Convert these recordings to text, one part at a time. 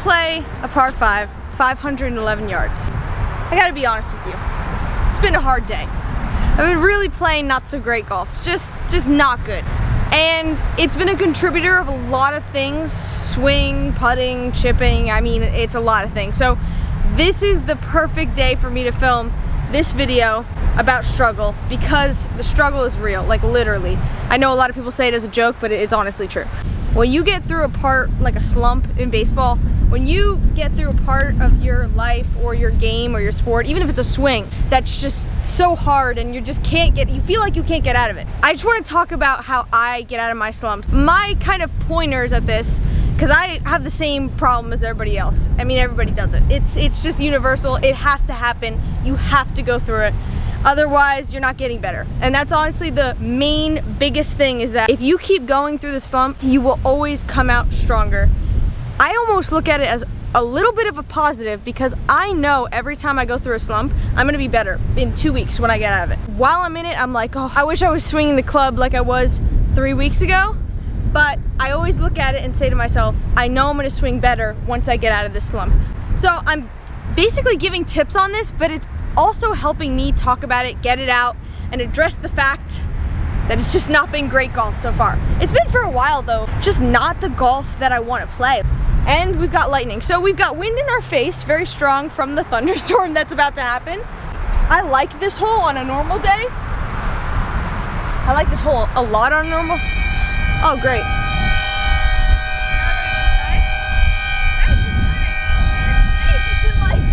play a par 5, 511 yards. I gotta be honest with you, it's been a hard day. I've been really playing not so great golf, just not good. And it's been a contributor of a lot of things, swing, putting, chipping, I mean, it's a lot of things. So this is the perfect day for me to film this video about struggle, because the struggle is real, like literally. I know a lot of people say it as a joke, but it is honestly true. When you get through a part, like a slump in baseball, when you get through a part of your life or your game or your sport, even if it's a swing, that's just so hard and you just can't get, you feel like you can't get out of it. I just want to talk about how I get out of my slumps. My kind of pointers at this, because I have the same problem as everybody else. I mean, everybody does it. It's just universal. It has to happen. You have to go through it. Otherwise, you're not getting better. And that's honestly the main, biggest thing, is that if you keep going through the slump, you will always come out stronger. I almost look at it as a little bit of a positive, because I know every time I go through a slump, I'm gonna be better in 2 weeks when I get out of it. While I'm in it, I'm like, oh, I wish I was swinging the club like I was 3 weeks ago. But I always look at it and say to myself, I know I'm gonna swing better once I get out of this slump. So I'm basically giving tips on this, but it's also helping me talk about it, get it out, and address the fact that it's just not been great golf so far. It's been for a while though, just not the golf that I want to play. And we've got lightning. So we've got wind in our face, very strong from the thunderstorm that's about to happen. I like this hole on a normal day. I like this hole a lot on a normal. Oh, great.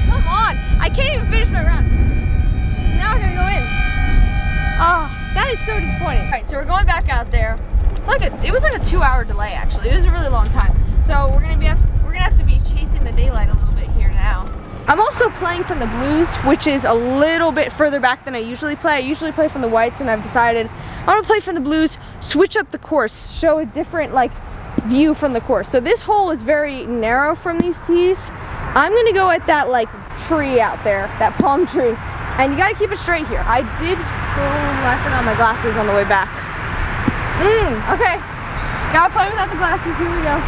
Come on, I can't even finish my round. Now I'm gonna go in. Oh, that is so disappointing. All right, so we're going back out there. It was like a 2-hour delay actually. It was a really long time. So we're gonna have to be chasing the daylight a little bit here now. I'm also playing from the blues, which is a little bit further back than I usually play. I usually play from the whites, and I've decided I want to play from the blues, switch up the course, show a different like view from the course. So this hole is very narrow from these tees. I'm gonna go at that like tree out there, that palm tree, and you gotta keep it straight here. I did go laughing on my glasses on the way back. Okay, gotta play without the glasses. Here we go.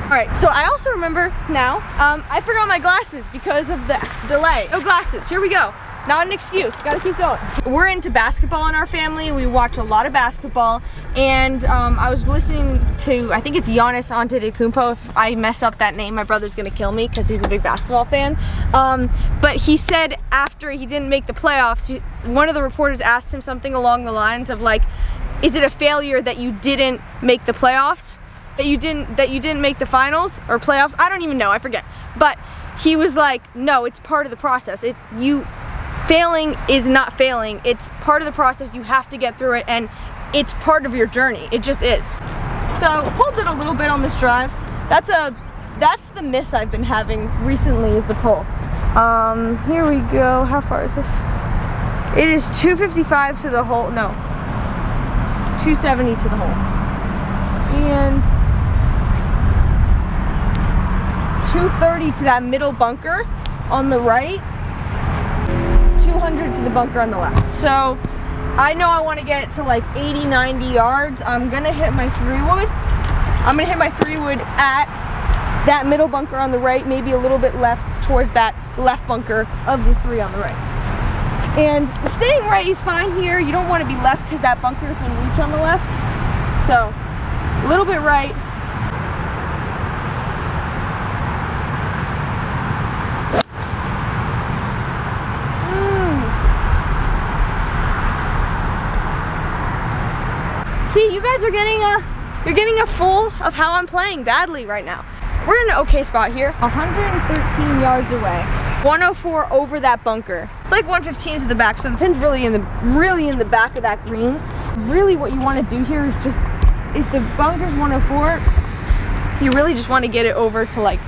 Alright, so I also remember now, I forgot my glasses because of the delay. No glasses, here we go. Not an excuse, gotta keep going. We're into basketball in our family. We watch a lot of basketball, and I was listening to, I think it's Giannis Antetokounmpo. If I mess up that name, my brother's gonna kill me because he's a big basketball fan. But he said after he didn't make the playoffs, one of the reporters asked him something along the lines of like, is it a failure that you didn't make the playoffs? That you didn't make the finals or playoffs? I don't even know, I forget. But he was like, no, it's part of the process. Failing is not failing. It's part of the process. You have to get through it, and it's part of your journey. It just is. So pulled it a little bit on this drive. That's the miss I've been having recently, is the pull. Here we go. How far is this? It is 255 to the hole. No, 270 to the hole. And 230 to that middle bunker on the right, 200 to the bunker on the left. So I know I want to get it to like 80, 90 yards. I'm gonna hit my 3-wood. I'm gonna hit my 3-wood at that middle bunker on the right, maybe a little bit left towards that left bunker of the 3 on the right. And staying right is fine here. You don't want to be left because that bunker is in reach on the left. So a little bit right. See, you guys are you're getting a full of how I'm playing badly right now. We're in an okay spot here. 113 yards away. 104 over that bunker. It's like 115 to the back, so the pin's really in the back of that green. Really what you want to do here is just, if the bunker's 104, you really just want to get it over to like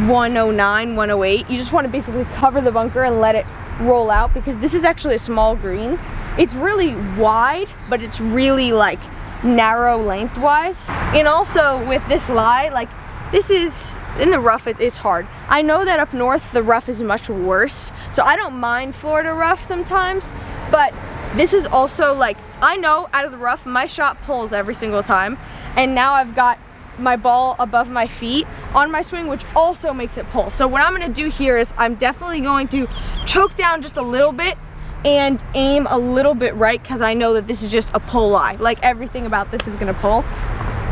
109, 108. You just want to basically cover the bunker and let it roll out, because this is actually a small green. It's really wide, but it's really like narrow lengthwise. And also with this lie, like this is, in the rough it is hard. I know that up north the rough is much worse, so I don't mind Florida rough sometimes, but this is also like, I know out of the rough my shot pulls every single time, and now I've got my ball above my feet on my swing, which also makes it pull. So what I'm gonna do here is I'm definitely going to choke down just a little bit and aim a little bit right, because I know that this is just a pull lie. Like everything about this is gonna pull.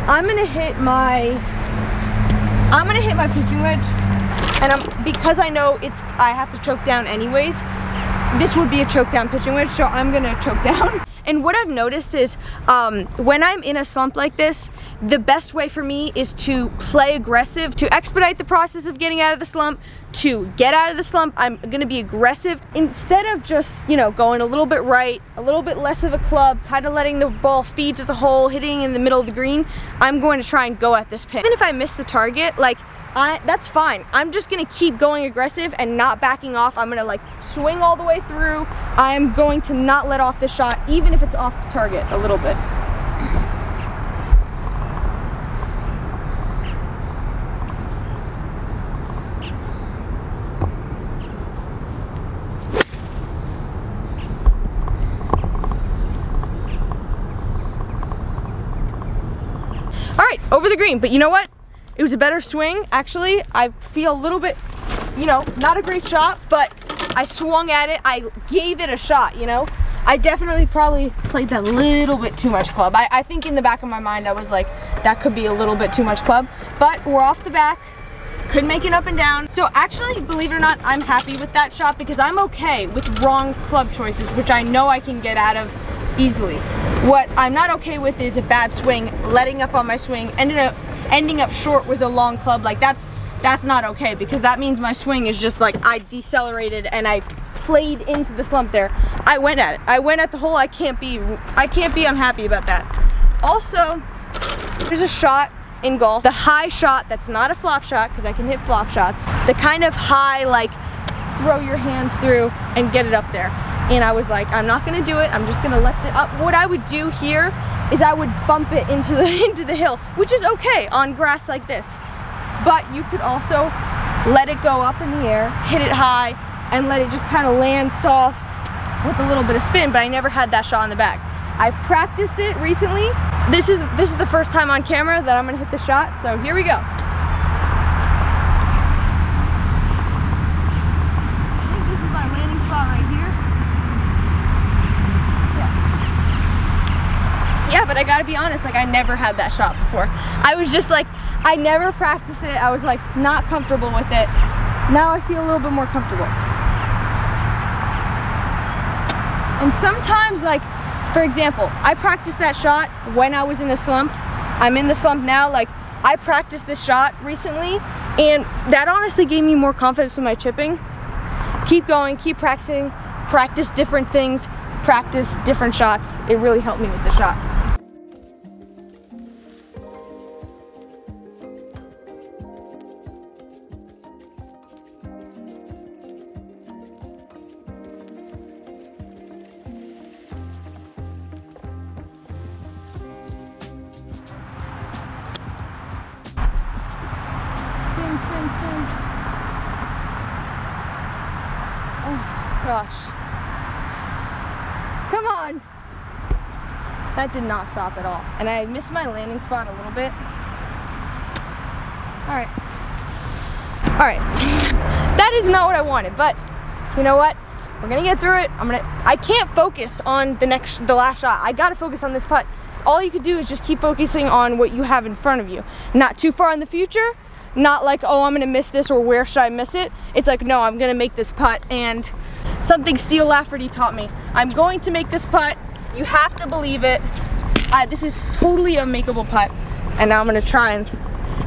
I'm gonna hit my pitching wedge, and because I know I have to choke down anyways, this would be a choke down pitching wedge, so I'm gonna choke down. And what I've noticed is when I'm in a slump like this, the best way for me is to play aggressive, to expedite the process of getting out of the slump. To get out of the slump, I'm gonna be aggressive instead of just, you know, going a little bit right, a little bit less of a club, kind of letting the ball feed to the hole, hitting in the middle of the green. I'm going to try and go at this pin. Even if I miss the target, like, that's fine. I'm just gonna keep going aggressive and not backing off. I'm gonna like swing all the way through. I'm going to not let off the shot, even if it's off the target a little bit. All right, over the green, but you know what? It was a better swing, actually. I feel a little bit, you know, not a great shot, but I swung at it. I gave it a shot, you know? I definitely probably played that little bit too much club. I think in the back of my mind, I was like, that could be a little bit too much club, but we're off the back. Could make it up and down. So actually, believe it or not, I'm happy with that shot because I'm okay with wrong club choices, which I know I can get out of easily. What I'm not okay with is a bad swing, letting up on my swing, ending up short with a long club. Like that's not okay, because that means my swing is just like, I decelerated and I played into the slump there. I went at it. I went at the hole. I can't be unhappy about that. Also, there's a shot in golf, the high shot that's not a flop shot, because I can hit flop shots. The kind of high, like, throw your hands through and get it up there. And I was like, I'm not gonna do it. I'm just gonna let it up. What I would do here is I would bump it into the hill, which is okay on grass like this. But you could also let it go up in the air, hit it high, and let it just kind of land soft with a little bit of spin. But I never had that shot in the bag. I've practiced it recently. This is the first time on camera that I'm gonna hit the shot. So here we go. I think this is my landing spot right here. Yeah, but I gotta be honest, like, I never had that shot before. I was just like, I never practiced it. I was like not comfortable with it. Now I feel a little bit more comfortable. And sometimes, like, for example, I practiced that shot when I was in a slump. I'm in the slump now. Like, I practiced this shot recently, and that honestly gave me more confidence in my chipping. Keep going, keep practicing, practice different things, practice different shots. It really helped me with the shot. Oh gosh. Come on. That did not stop at all. And I missed my landing spot a little bit. Alright. Alright. That is not what I wanted, but you know what? We're gonna get through it. I can't focus on the last shot. I gotta focus on this putt. All you could do is just keep focusing on what you have in front of you. Not too far in the future. Not like, oh, I'm gonna miss this, or where should I miss it? It's like, no, I'm gonna make this putt. And something Steele Lafferty taught me. I'm going to make this putt. You have to believe it. This is totally a makeable putt. And now I'm gonna try and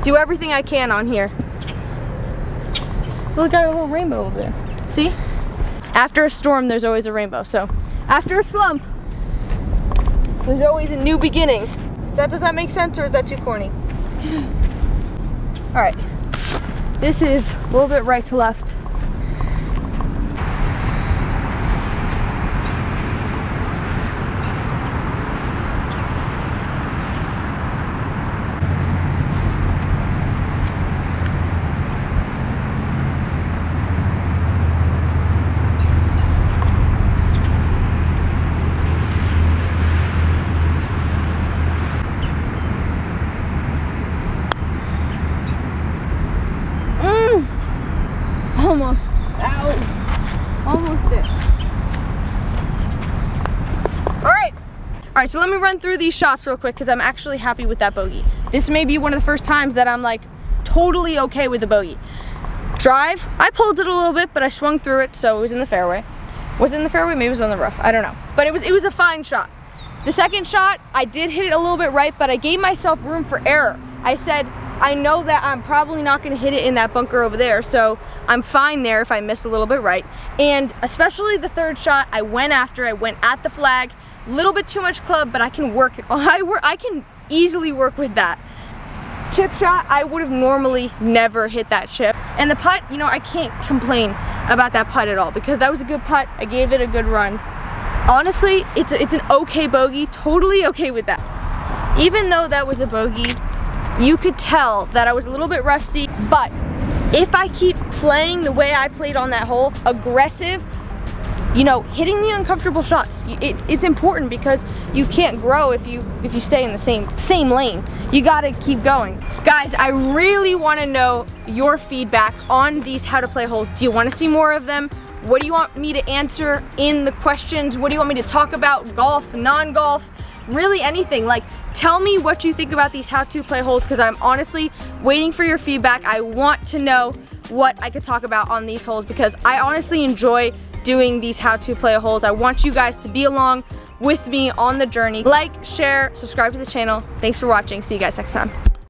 do everything I can on here. Look at our little rainbow over there. See? After a storm, there's always a rainbow. So after a slump, there's always a new beginning. Does that make sense, or is that too corny? All right, this is a little bit right to left. right, so let me run through these shots real quick because I'm actually happy with that bogey. This may be one of the first times that I'm like totally okay with the bogey. Drive, I pulled it a little bit, but I swung through it, so it was in the fairway. Was it in the fairway? Maybe it was on the rough. I don't know. But it was a fine shot. The second shot, I did hit it a little bit right, but I gave myself room for error. I said, I know that I'm probably not going to hit it in that bunker over there, so I'm fine there if I miss a little bit right. And especially the third shot, I went after, I went at the flag. A little bit too much club, but I can work. I can easily work with that. Chip shot, I would have normally never hit that chip. And the putt, you know, I can't complain about that putt at all because that was a good putt. I gave it a good run. Honestly, it's an okay bogey, totally okay with that. Even though that was a bogey, you could tell that I was a little bit rusty, but if I keep playing the way I played on that hole, aggressive, you know, hitting the uncomfortable shots, it's important because you can't grow if you stay in the same lane. You gotta keep going. Guys, I really wanna know your feedback on these how to play holes. Do you wanna see more of them? What do you want me to answer in the questions? What do you want me to talk about? Golf, non-golf, really anything. Like, tell me what you think about these how to play holes because I'm honestly waiting for your feedback. I want to know what I could talk about on these holes because I honestly enjoy doing these how to play holes. I want you guys to be along with me on the journey. Like, share, subscribe to the channel. Thanks for watching. See you guys next time.